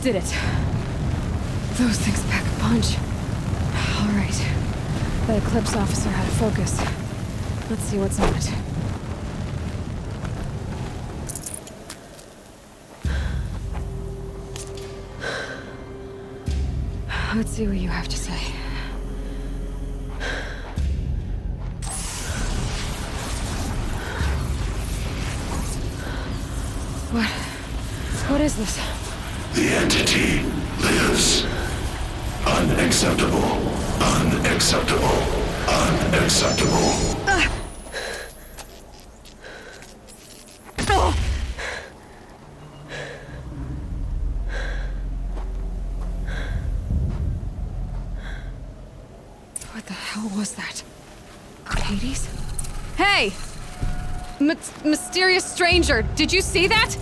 did it. Those things pack a punch. All right. The Eclipse officer had a focus. Let's see what's on it. Let's see what you have to say. What is this? The entity lives. Unacceptable. Unacceptable. Unacceptable. What the hell was that? Hades? Hey! Mysterious stranger, did you see that?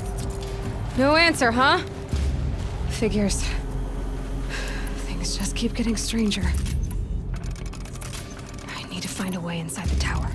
No answer, huh? Figures. Things just keep getting stranger. I need to find a way inside the tower.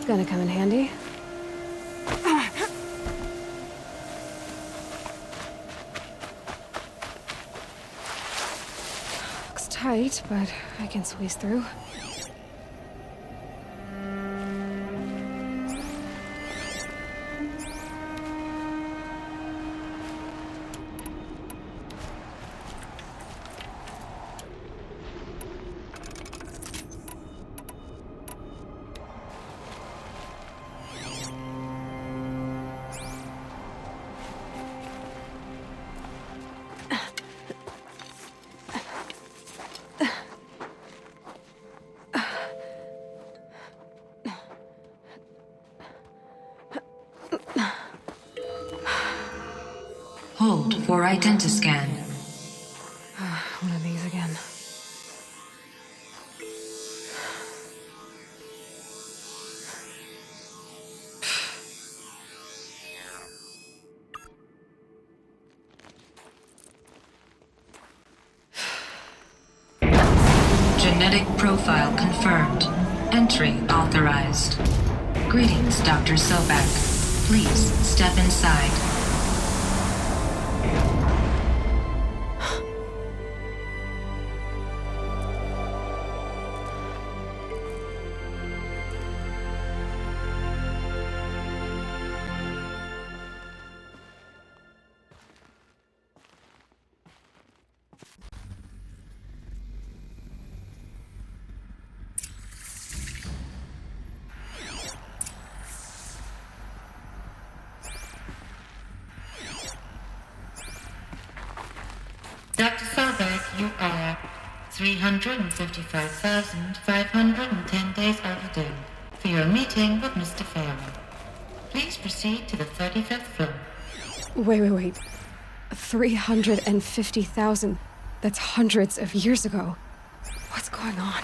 Gonna come in handy. Looks tight, but I can squeeze through. Hold for identiscan. One of these again. Genetic profile confirmed. Entry authorized. Greetings, Dr. Sobek. Please step inside. Dr. Sobek, you are 355,510 days overdue for your meeting with Mr. Fairman. Please proceed to the 35th floor. Wait. 350,000. That's hundreds of years ago. What's going on?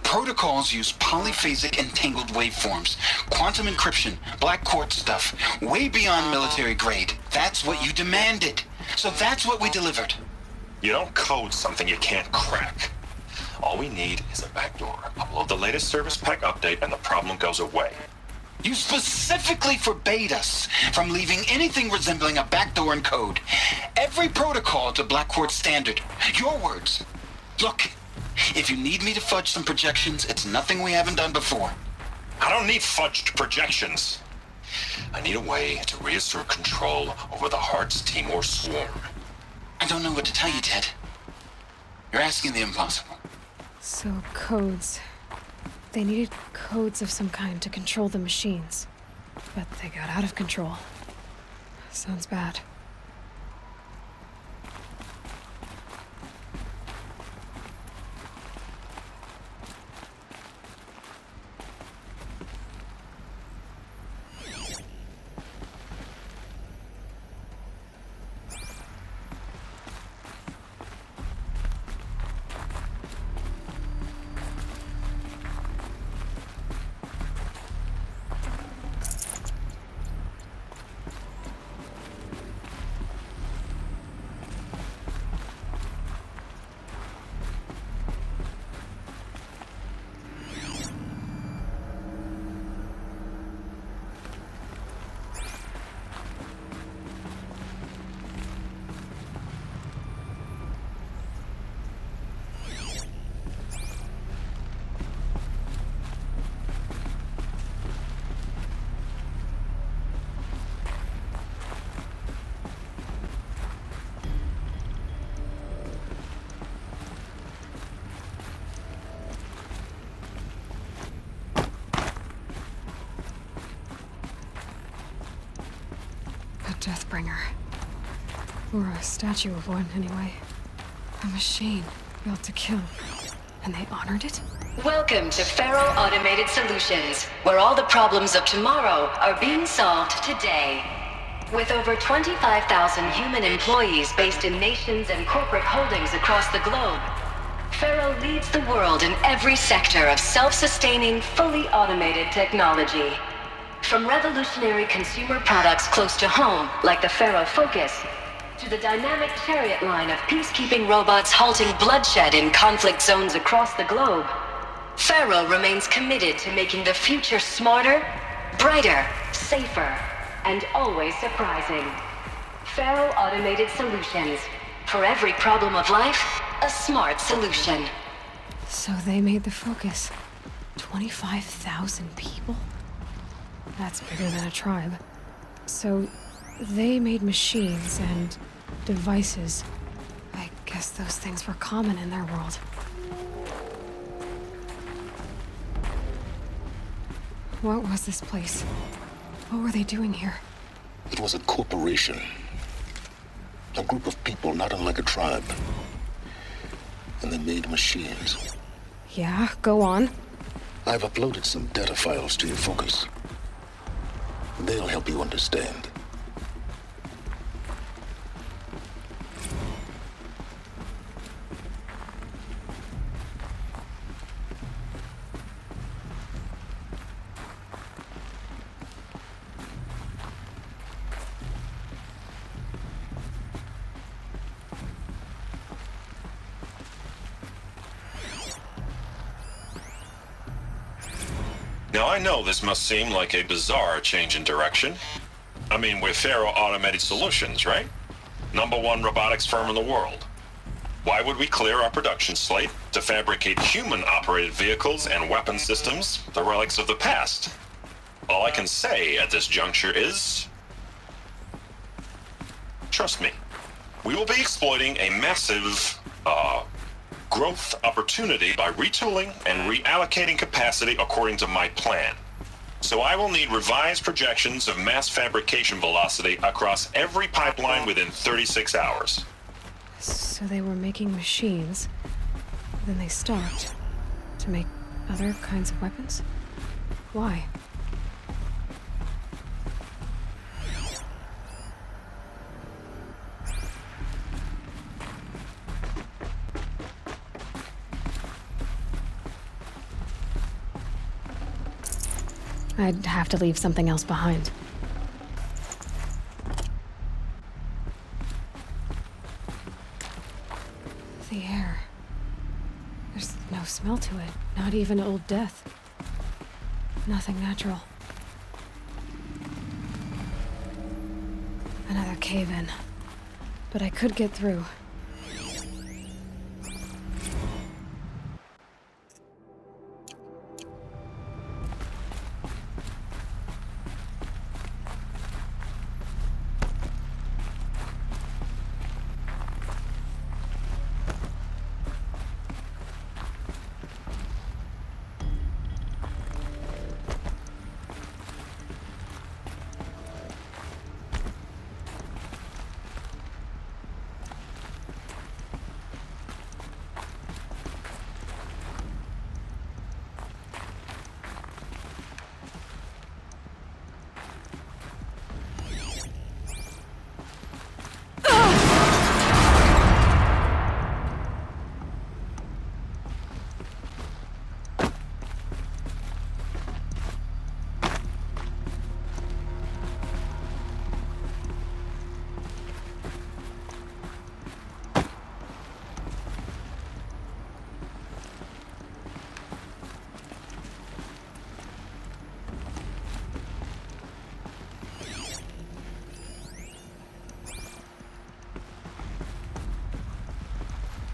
Protocols use polyphasic entangled waveforms, quantum encryption, black quartz stuff, way beyond military grade. That's what you demanded. So that's what we delivered. You don't code something you can't crack. All we need is a backdoor. Upload the latest service pack update and the problem goes away. You specifically forbade us from leaving anything resembling a backdoor in code. Every protocol to Black Quartz standard. Your words. Look, if you need me to fudge some projections, it's nothing we haven't done before. I don't need fudged projections. I need a way to reassert control over the Heart's Timor swarm. I don't know what to tell you, Ted. You're asking the impossible. So, codes. They needed codes of some kind to control the machines. But they got out of control. Sounds bad. Deathbringer. Or a statue of one, anyway. A machine built to kill. And they honored it? Welcome to Faro Automated Solutions, where all the problems of tomorrow are being solved today. With over 25,000 human employees based in nations and corporate holdings across the globe, Faro leads the world in every sector of self-sustaining, fully automated technology. From revolutionary consumer products close to home, like the Faro Focus, to the dynamic Chariot line of peacekeeping robots halting bloodshed in conflict zones across the globe, Faro remains committed to making the future smarter, brighter, safer, and always surprising. Faro Automated Solutions. For every problem of life, a smart solution. So they made the Focus. 25,000 people? That's bigger than a tribe. So they made machines and devices. I guess those things were common in their world. What was this place? What were they doing here? It was a corporation. A group of people not unlike a tribe. And they made machines. Yeah, go on. I've uploaded some data files to your Focus. They'll help you understand. Now, I know this must seem like a bizarre change in direction. I mean, we're Faro Automated Solutions, right? #1 robotics firm in the world. Why would we clear our production slate to fabricate human-operated vehicles and weapon systems, the relics of the past? All I can say at this juncture is... trust me, we will be exploiting a massive, growth opportunity by retooling and reallocating capacity according to my plan. So I will need revised projections of mass fabrication velocity across every pipeline within 36 hours. So they were making machines. Then they stopped. To make other kinds of weapons? Why? I'd have to leave something else behind. The air. There's no smell to it. Not even old death. Nothing natural. Another cave-in. But I could get through.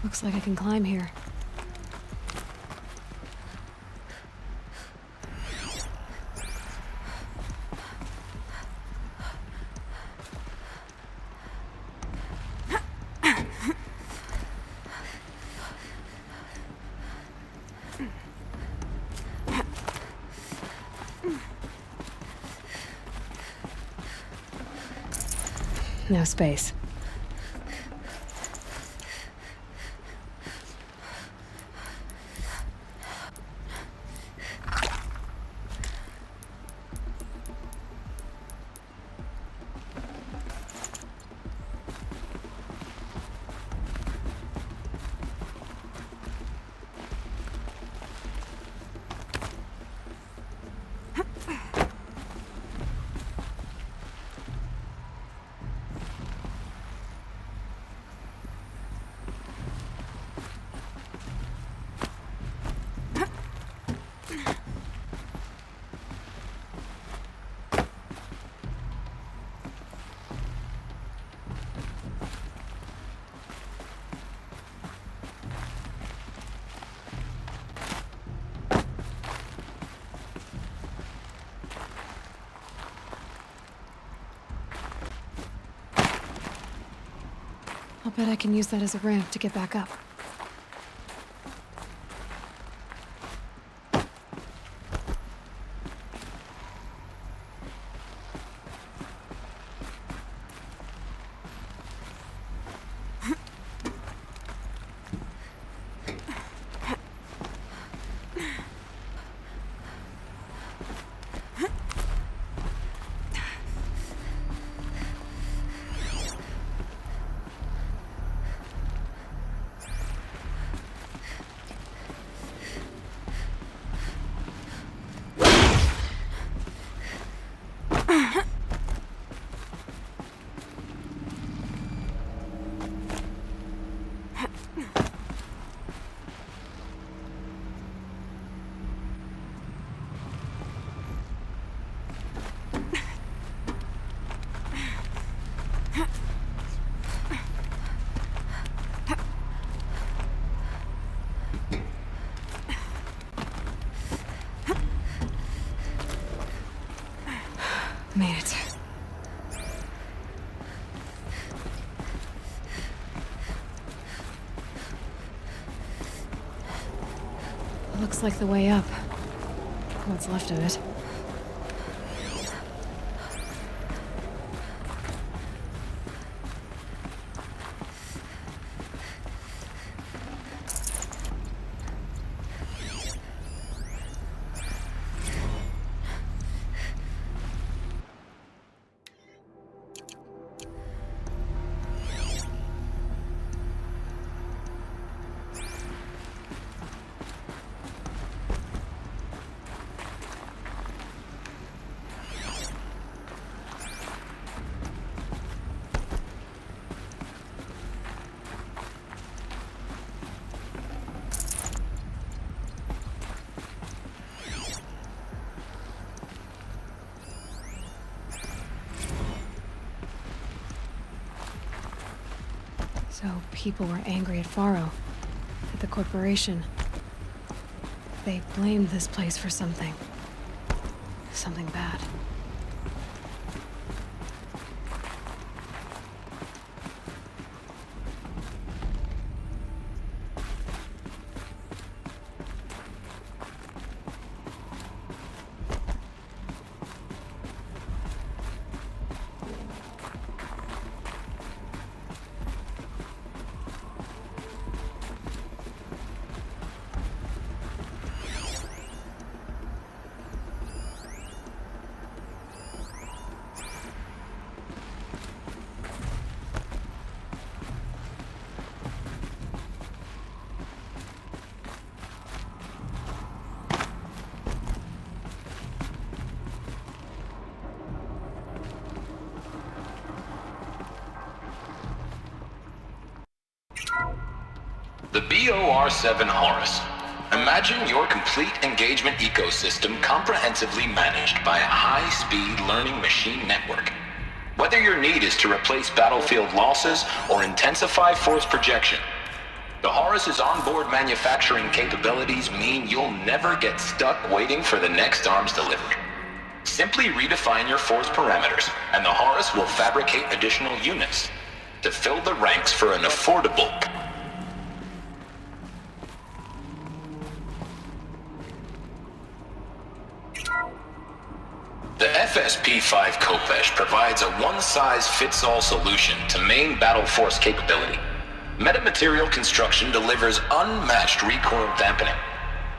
Looks like I can climb here. no space. I'll bet I can use that as a ramp to get back up. Made it. Looks like the way up. What's left of it. So people were angry at Faro, at the corporation. They blamed this place for something. Something bad. The BOR-7 Horus. Imagine your complete engagement ecosystem comprehensively managed by a high-speed learning machine network. Whether your need is to replace battlefield losses or intensify force projection, the Horus's onboard manufacturing capabilities mean you'll never get stuck waiting for the next arms delivery. Simply redefine your force parameters, and the Horus will fabricate additional units to fill the ranks for an affordable... The FSP-5 Khopesh provides a one-size-fits-all solution to main battle force capability. Metamaterial construction delivers unmatched recoil dampening,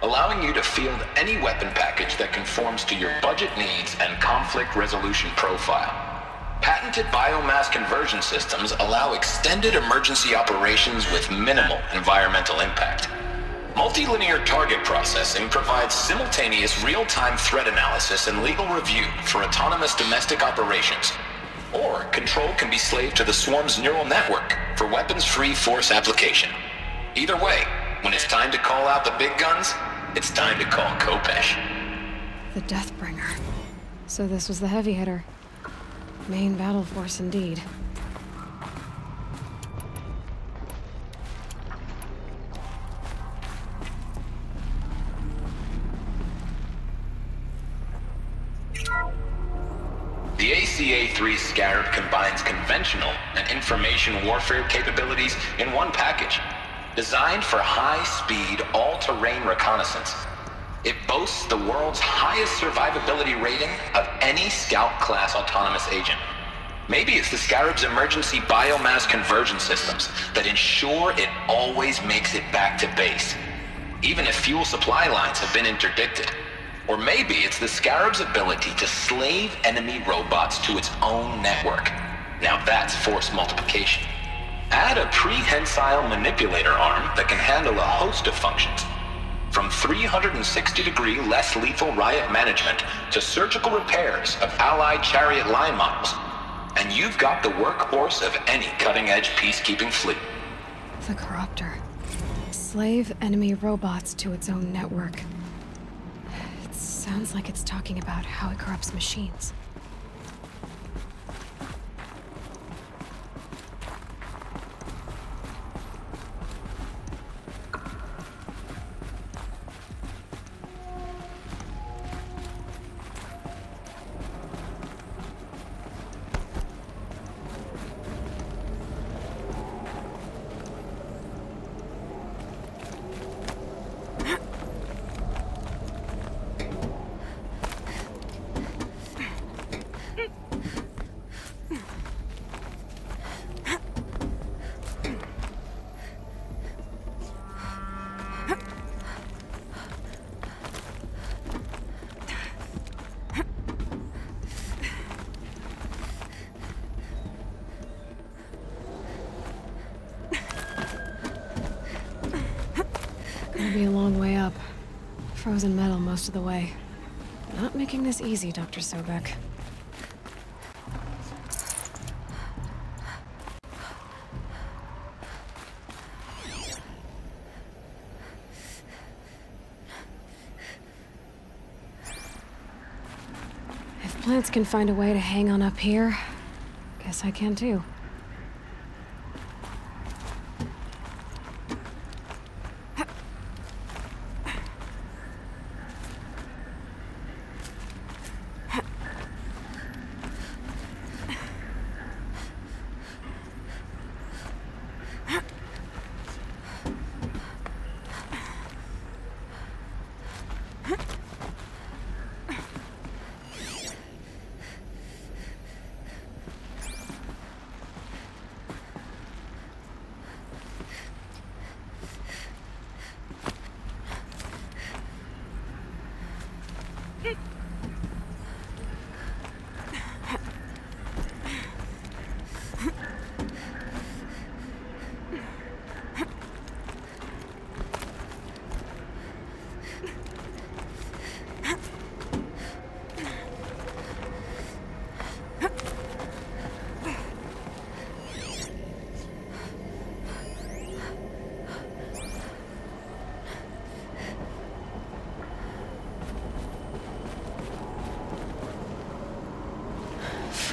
allowing you to field any weapon package that conforms to your budget needs and conflict resolution profile. Patented biomass conversion systems allow extended emergency operations with minimal environmental impact. Multilinear target processing provides simultaneous real-time threat analysis and legal review for autonomous domestic operations. Or control can be slaved to the Swarm's neural network for weapons-free force application. Either way, when it's time to call out the big guns, it's time to call Khopesh. The Deathbringer. So this was the heavy hitter. Main battle force indeed. The ACA-3 Scarab combines conventional and information warfare capabilities in one package, designed for high-speed, all-terrain reconnaissance. It boasts the world's highest survivability rating of any Scout-class autonomous agent. Maybe it's the Scarab's emergency biomass conversion systems that ensure it always makes it back to base, even if fuel supply lines have been interdicted. Or maybe it's the Scarab's ability to slave enemy robots to its own network. Now that's force multiplication. Add a prehensile manipulator arm that can handle a host of functions, from 360-degree less lethal riot management to surgical repairs of Allied chariot line models, and you've got the workhorse of any cutting-edge peacekeeping fleet. The Corruptor. Slave enemy robots to its own network. It sounds like it's talking about how it corrupts machines. Gonna be a long way up. Frozen metal most of the way. Not making this easy, Dr. Sobek. If plants can find a way to hang on up here, guess I can too.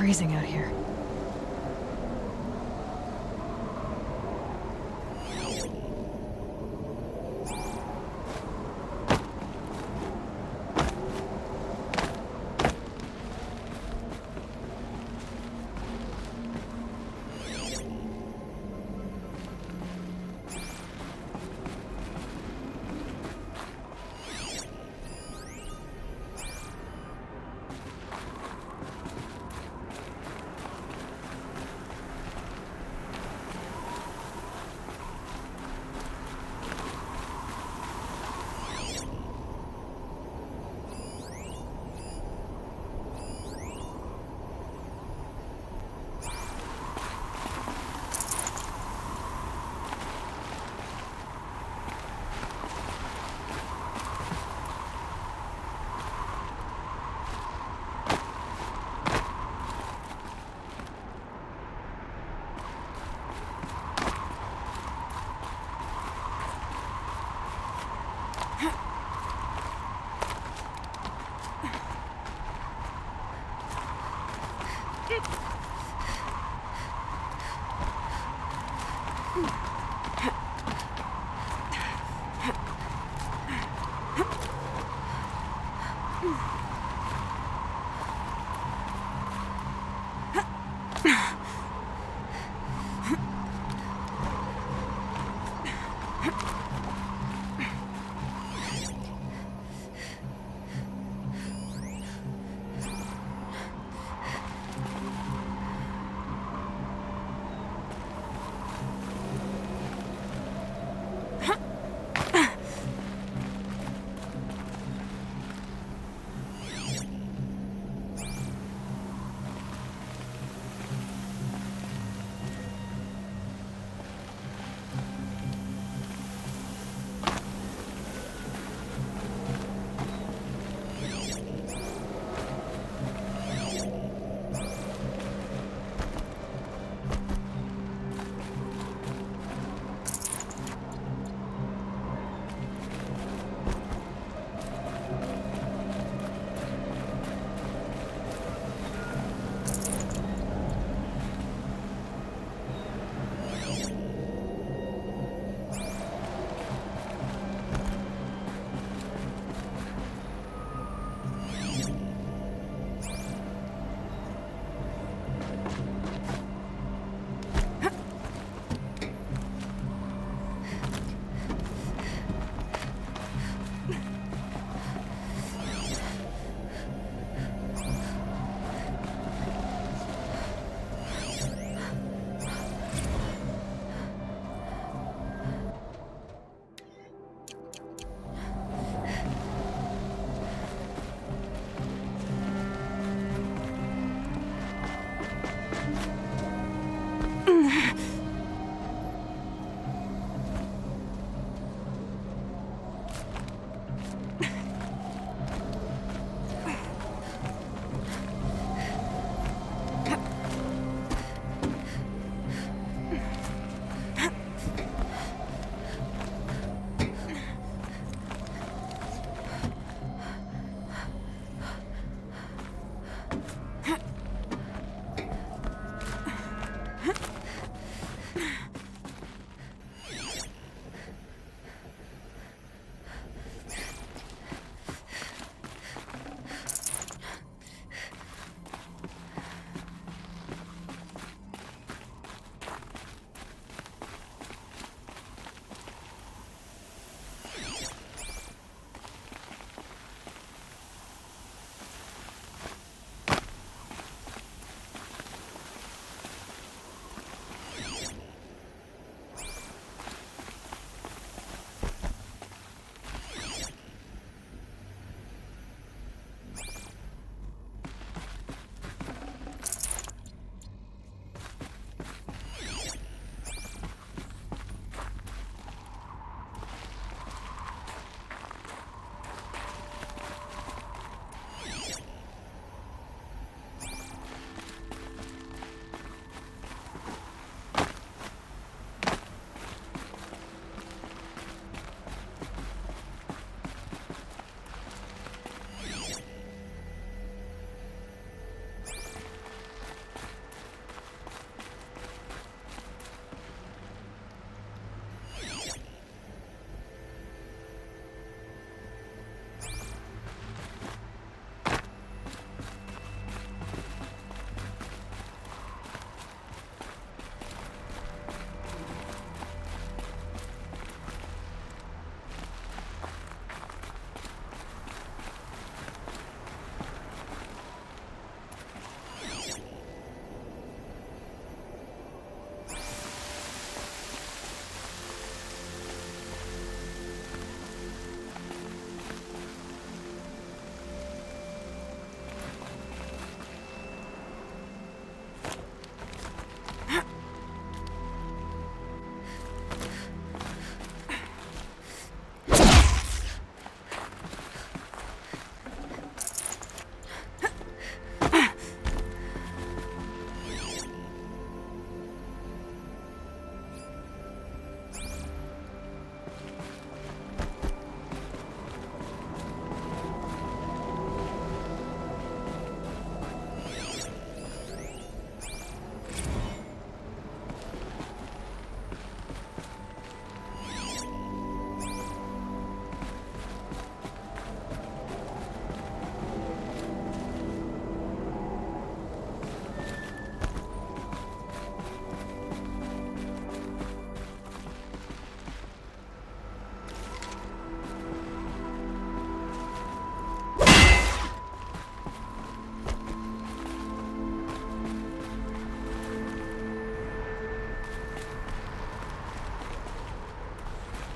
Freezing out here.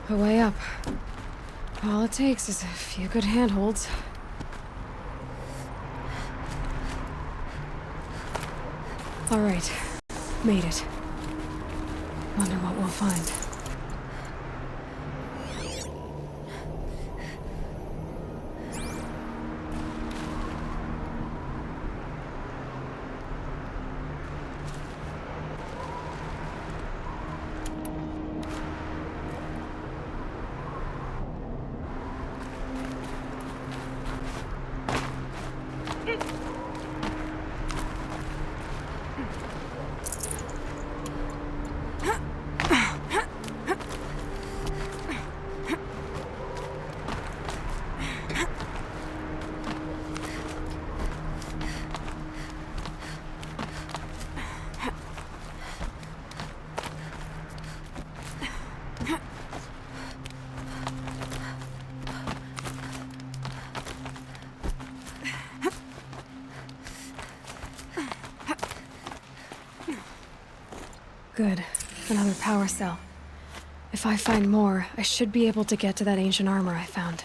a way up. All it takes is a few good handholds. All right, made it. Wonder what we'll find. Good. Another power cell. If I find more, I should be able to get to that ancient armor I found.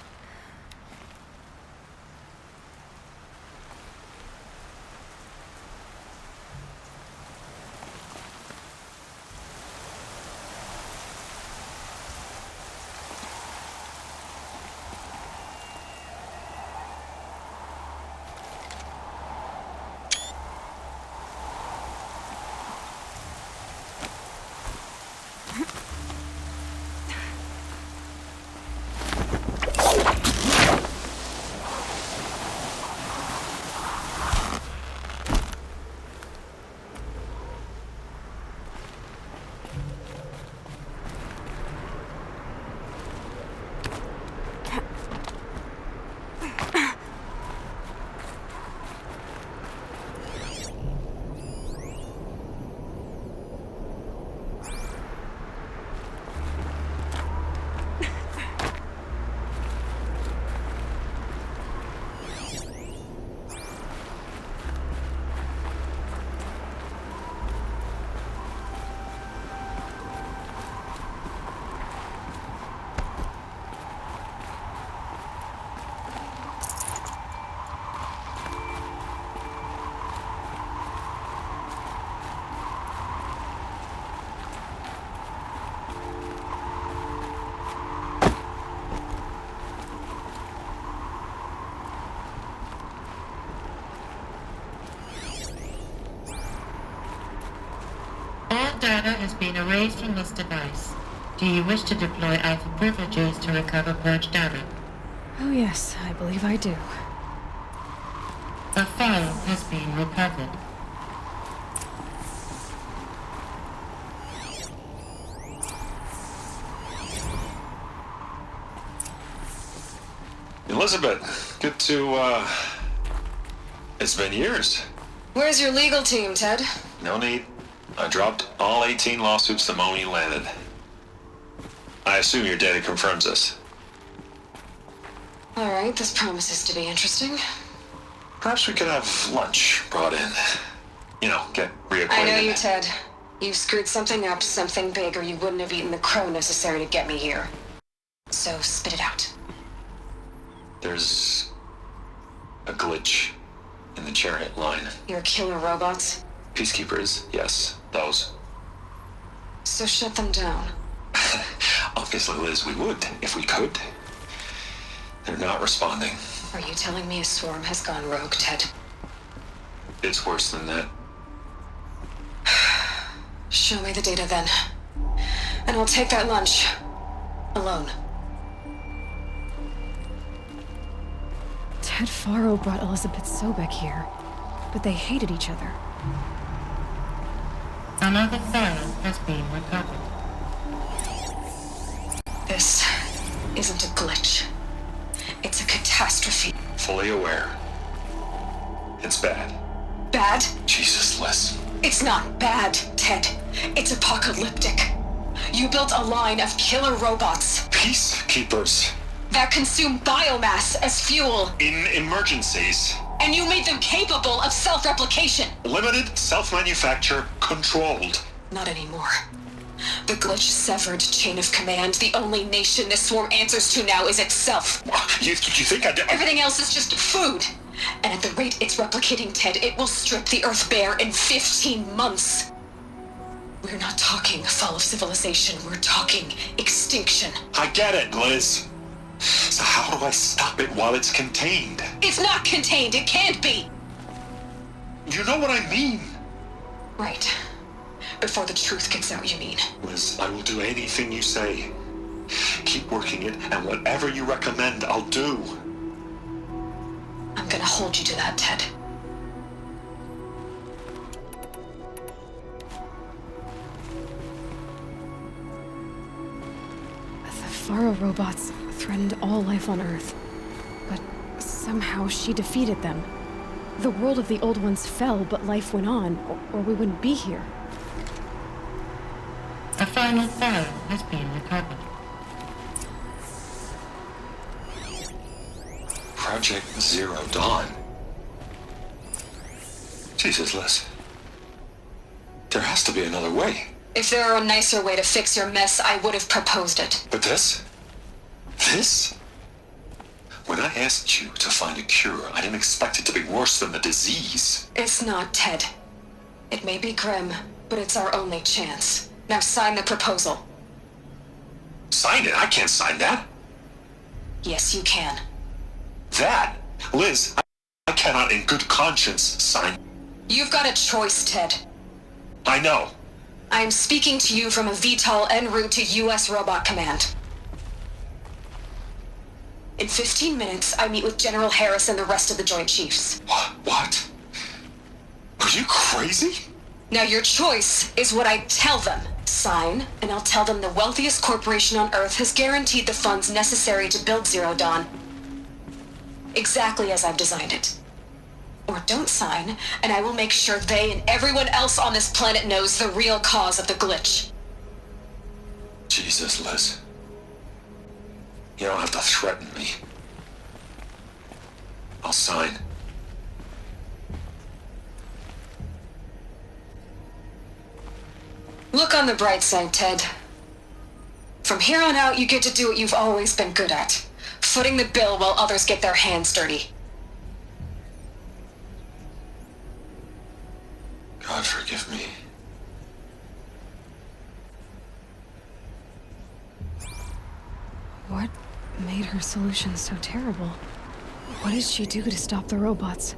All data has been erased from this device. Do you wish to deploy Alpha privileges to recover purged data? Oh yes, I believe I do. A file has been recovered. Elizabeth, good to, it's been years. Where's your legal team, Ted? No need. I dropped all 18 lawsuits the moment you landed. I assume your data confirms this. All right, this promises to be interesting. Perhaps we could have lunch brought in. You know, get reacquainted. I know you, Ted. You screwed something up, something big, or you wouldn't have eaten the crow necessary to get me here. So spit it out. There's a glitch in the chariot line. Your killer robots? Peacekeepers, yes, those. So shut them down. Obviously, Liz, we would, if we could. They're not responding. Are you telling me a swarm has gone rogue, Ted? It's worse than that. Show me the data then. And I'll take that lunch. Alone. Ted Faro brought Elizabeth Sobek here, but they hated each other. Another file has been recovered. This isn't a glitch. It's a catastrophe. Fully aware. It's bad. Bad? Jesus, Liz. It's not bad, Ted. It's apocalyptic. You built a line of killer robots Peacekeepers. that consume biomass as fuel, In emergencies. and you made them capable of self-replication. Limited, self-manufacture, controlled. Not anymore. The glitch severed chain of command. The only nation this swarm answers to now is itself. You think I did? Everything else is just food. And at the rate it's replicating, Ted, it will strip the Earth bare in 15 months. We're not talking fall of civilization. We're talking extinction. I get it, Liz. So how do I stop it while it's contained? It's not contained. It can't be. You know what I mean. Right. Before the truth gets out, you mean? Liz, I will do anything you say. Keep working it, and whatever you recommend, I'll do. I'm gonna hold you to that, Ted. The Faro robots threatened all life on Earth, but somehow she defeated them. The world of the Old Ones fell, but life went on, or we wouldn't be here. A final file has been recovered. Project Zero Dawn. Jesus, Liz. There has to be another way. If there were a nicer way to fix your mess, I would have proposed it. But this? This? When I asked you to find a cure, I didn't expect it to be worse than the disease. It's not, Ted. It may be grim, but it's our only chance. Now sign the proposal. Sign it? I can't sign that. Yes, you can. That? Liz, I cannot in good conscience sign. You've got a choice, Ted. I know. I am speaking to you from a VTOL en route to U.S. Robot Command. In 15 minutes, I meet with General Harris and the rest of the Joint Chiefs. What? Are you crazy? Now your choice is what I tell them. Sign, and I'll tell them the wealthiest corporation on Earth has guaranteed the funds necessary to build Zero Dawn. Exactly as I've designed it. Or don't sign, and I will make sure they and everyone else on this planet knows the real cause of the glitch. Jesus, Liz. You don't have to threaten me. I'll sign. Look on the bright side, Ted. From here on out, you get to do what you've always been good at. Footing the bill while others get their hands dirty. God forgive me. What made her solution so terrible? What did she do to stop the robots?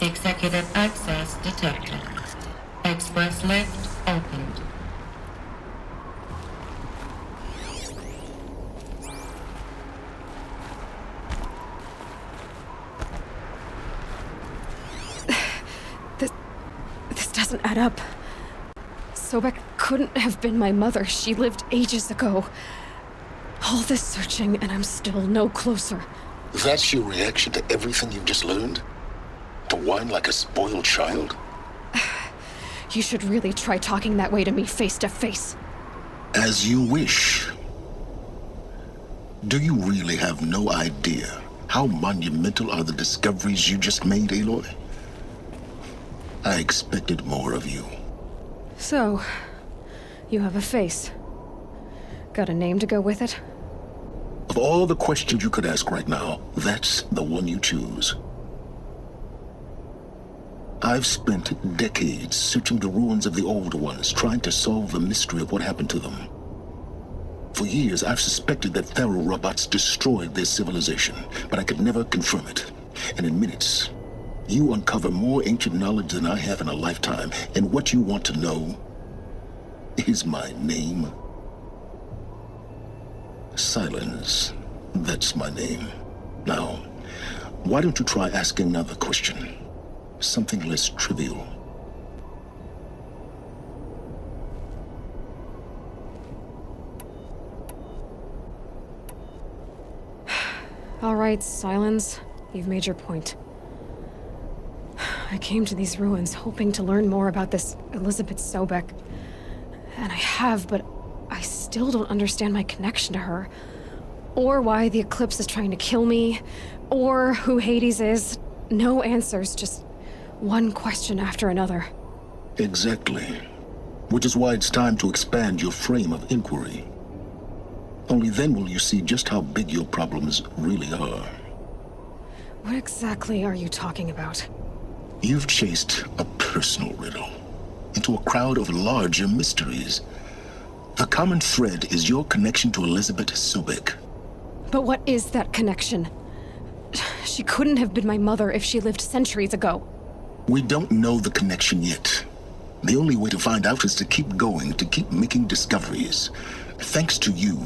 Executive access detected. Express lift opened. This doesn't add up. Sobek couldn't have been my mother. She lived ages ago. All this searching, and I'm still no closer. That's your reaction to everything you've just learned? To whine like a spoiled child? You should really try talking that way to me face to face. As you wish. Do you really have no idea how monumental are the discoveries you just made, Aloy? I expected more of you. So, you have a face. Got a name to go with it? Of all the questions you could ask right now, that's the one you choose. I've spent decades searching the ruins of the Old Ones, trying to solve the mystery of what happened to them. For years, I've suspected that Faro robots destroyed their civilization, but I could never confirm it. And in minutes, you uncover more ancient knowledge than I have in a lifetime, and what you want to know is my name. Silence. That's my name. Now, why don't you try asking another question? Something less trivial. All right, Silence. You've made your point. I came to these ruins hoping to learn more about this Elizabeth Sobek. And I have, but I still don't understand my connection to her. Or why the Eclipse is trying to kill me. Or who Hades is. No answers, just one question after another. Exactly. Which is why it's time to expand your frame of inquiry. Only then will you see just how big your problems really are. What exactly are you talking about? You've chased a personal riddle into a crowd of larger mysteries. The common thread is your connection to Elizabeth Sobek. But what is that connection? She couldn't have been my mother if she lived centuries ago. We don't know the connection yet. The only way to find out is to keep going, to keep making discoveries. Thanks to you,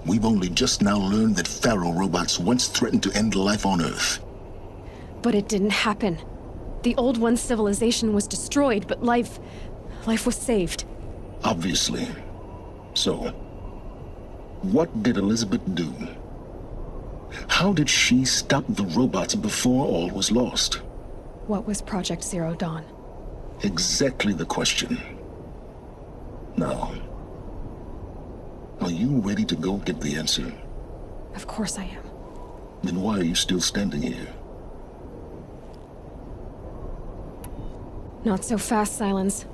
we've only just now learned that Faro robots once threatened to end life on Earth. But it didn't happen. The Old One's civilization was destroyed, but life was saved. Obviously. So, what did Elizabeth do? How did she stop the robots before all was lost? What was Project Zero Dawn? Exactly the question. Now, are you ready to go get the answer? Of course I am. Then why are you still standing here? Not so fast, Silence.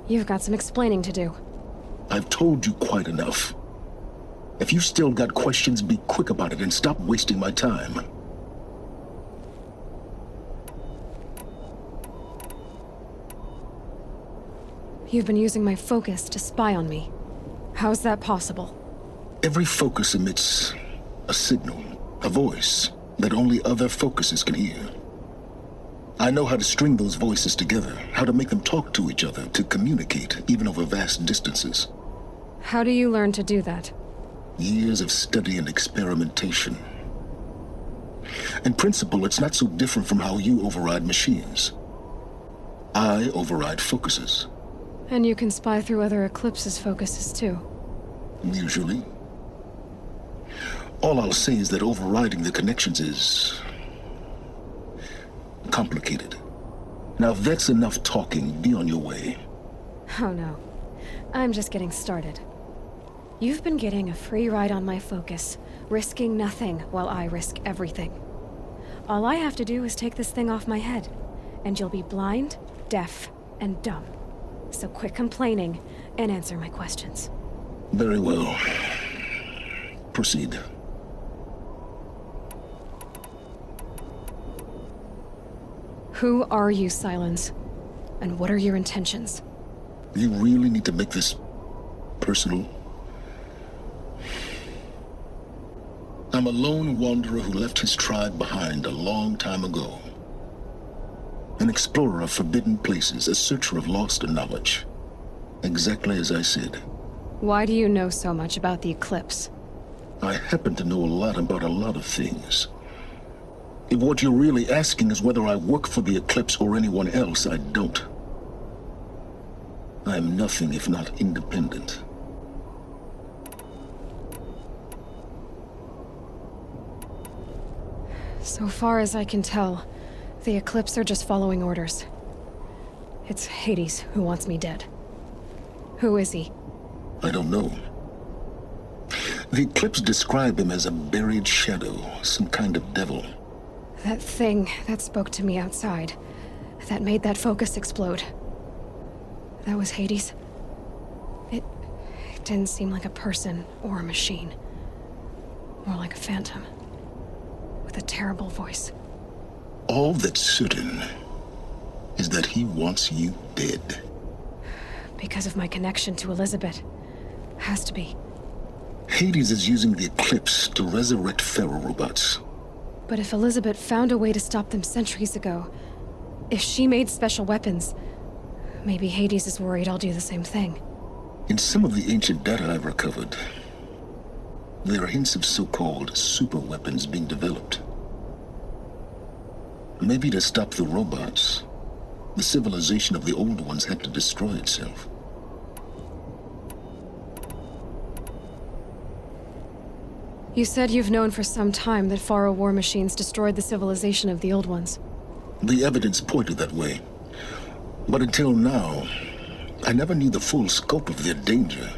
You've got some explaining to do. I've told you quite enough. If you still got questions, be quick about it and stop wasting my time. You've been using my focus to spy on me. How's that possible? Every focus emits a signal, a voice, that only other focuses can hear. I know how to string those voices together, how to make them talk to each other, to communicate, even over vast distances. How do you learn to do that? Years of study and experimentation. In principle, it's not so different from how you override machines. I override focuses. And you can spy through other Eclipse's focuses too. Usually. All I'll say is that overriding the connections is complicated. Now, if that's enough talking, be on your way. Oh no. I'm just getting started. You've been getting a free ride on my focus, risking nothing while I risk everything. All I have to do is take this thing off my head, and you'll be blind, deaf, and dumb. So quit complaining and answer my questions. Very well. Proceed. Who are you, Silence? And what are your intentions? You really need to make this personal? I'm a lone wanderer who left his tribe behind a long time ago. An explorer of forbidden places, a searcher of lost knowledge. Exactly as I said. Why do you know so much about the Eclipse? I happen to know a lot about a lot of things. If what you're really asking is whether I work for the Eclipse or anyone else, I don't. I am nothing if not independent. So far as I can tell, the Eclipse are just following orders. It's Hades who wants me dead. Who is he? I don't know. The Eclipse describe him as a buried shadow, some kind of devil. That thing that spoke to me outside, that made that focus explode. That was Hades. It didn't seem like a person or a machine. More like a phantom. With a terrible voice. All that's certain is that he wants you dead. Because of my connection to Elizabeth. Has to be. Hades is using the Eclipse to resurrect Faro robots. But if Elizabeth found a way to stop them centuries ago, if she made special weapons, maybe Hades is worried I'll do the same thing. In some of the ancient data I've recovered, there are hints of so-called super weapons being developed. Maybe to stop the robots, the civilization of the old ones had to destroy itself. You said you've known for some time that Faro war machines destroyed the civilization of the old ones. The evidence pointed that way. But until now, I never knew the full scope of their danger.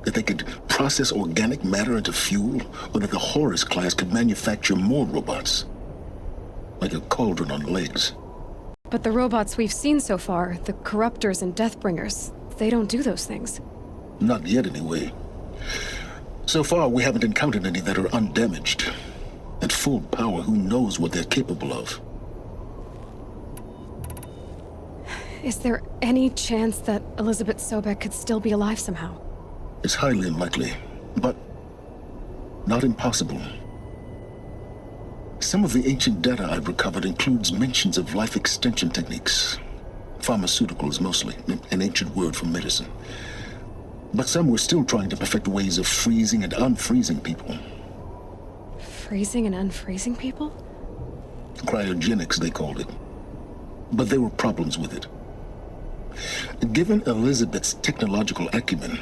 That they could process organic matter into fuel, or that the Horus class could manufacture more robots. Like a cauldron on legs. But the robots we've seen so far, the Corruptors and Deathbringers, they don't do those things. Not yet, anyway. So far, we haven't encountered any that are undamaged. At full power, who knows what they're capable of? Is there any chance that Elizabeth Sobek could still be alive somehow? It's highly unlikely, but not impossible. Some of the ancient data I've recovered includes mentions of life extension techniques. Pharmaceuticals, mostly, an ancient word for medicine. But some were still trying to perfect ways of freezing and unfreezing people. Freezing and unfreezing people? Cryogenics, they called it. But there were problems with it. Given Elizabeth's technological acumen,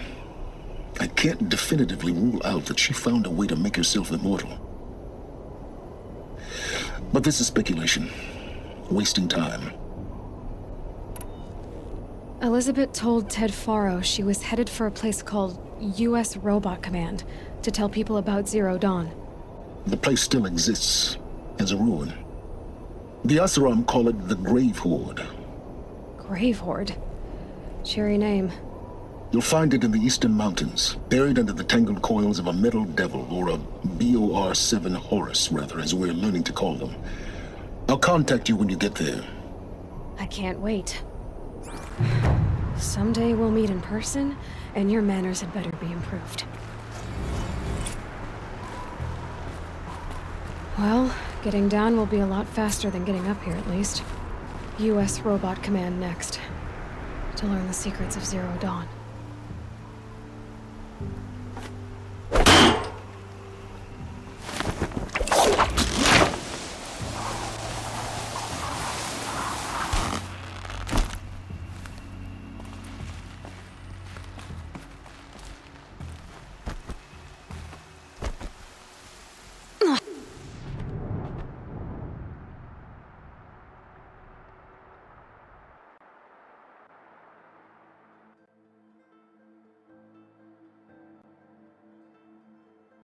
I can't definitively rule out that she found a way to make herself immortal. But this is speculation. Wasting time. Elizabeth told Ted Faro she was headed for a place called U.S. Robot Command to tell people about Zero Dawn. The place still exists, as a ruin. The Oseram call it the Grave Horde. Grave Horde? Cheery name. You'll find it in the Eastern Mountains, buried under the tangled coils of a metal devil, or a BOR-7 Horus, rather, as we're learning to call them. I'll contact you when you get there. I can't wait. Someday we'll meet in person, and your manners had better be improved. Well, getting down will be a lot faster than getting up here, at least. U.S. Robot Command next. To learn the secrets of Zero Dawn.